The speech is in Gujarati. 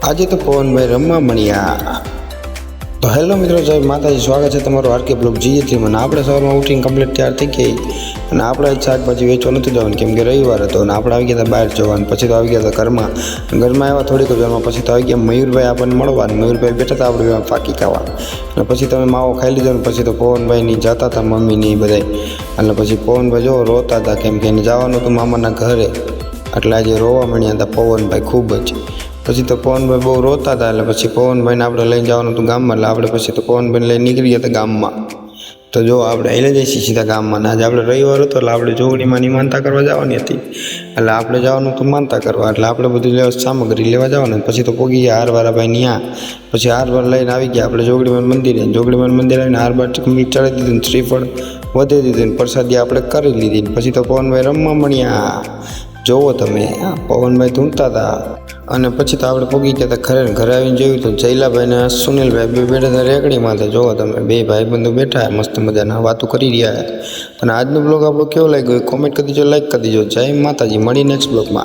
આજે તો પવનભાઈ રમવા મળ્યા. તો હેલો મિત્રો, જય માતાજી, સ્વાગત છે તમારું આરકે બ્લોગ GA3માં. આપણે સવારમાં ઉઠીને કમ્પ્લીટ તૈયાર થઈ ગઈ અને આપણે જ શાકભાજી વેચવા નહોતું જવાનું કેમ કે રવિવાર હતો અને આપણે આવી ગયા હતા બહાર જવાનું. પછી તો આવી ગયા હતા ઘરમાં આવ્યા થોડીક વારમાં. પછી તો આવી ગયા મયુરભાઈ આપણને મળવાનું. મયુરભાઈ બેઠા હતા આપણે ફાકી ખાવા અને પછી તમે માવો ખાઈ લીધો ને પછી તો પવનભાઈની જતા હતા મમ્મીની બધાય. એટલે પછી પવનભાઈ જો રોતા હતા કેમ કે એને જવાનું હતું મામાના ઘરે, એટલે આજે રોવા મળ્યા હતા પવનભાઈ ખૂબ જ. પછી તો પવનભાઈ બહુ રોતા હતા એટલે પછી પવનભાઈને આપણે લઈને જવાનું હતું ગામમાં. એટલે આપણે પછી તો પવનભાઈને લઈને નીકળી ગયા હતા ગામમાં. તો જો આપણે अहिले જઈશું સીધા ગામમાં. આજે આપણે રવિવાર હતો એટલે આપણે જોગણીમાંની માનતા કરવા જવાની હતી. એટલે આપણે જવાનું હતું માનતા કરવા, એટલે આપણે બધું સામગ્રી લેવા જવાનું. પછી તો પોગી ગયા હારવાળાભાઈ ત્યાં. પછી હારવાર લઈને આવી ગયા આપણે જોગણીમાન મંદિરે. જોગણીમાન મંદિરે આવીને હારવાર કમ્પ્લીટ ચડાવી દીધું, શ્રીફળ વધે દીધું, પ્રસાદી આપણે કરી લીધી. પછી તો પવનભાઈ રમવા મળ્યા. જોવો તમે, પવનભાઈ ધૂમતા હતા. અને પછી તો આપણે પોગી ગયા હતા ઘરે આવીને જોયું તો જયલાભાઈ ને સુનિલભાઈ બે બેઠા હતા રેકડીમાં. તો જોવો તમે, બે ભાઈબંધો બેઠા મસ્ત મજાના વાતો કરી રહ્યા. અને આજનો બ્લોગ આપણો કેવો લાગ્યો કોમેન્ટ કરી દેજો, લાઈક કરી દેજો. જય માતાજી, મળી નેક્સ્ટ બ્લોગમાં.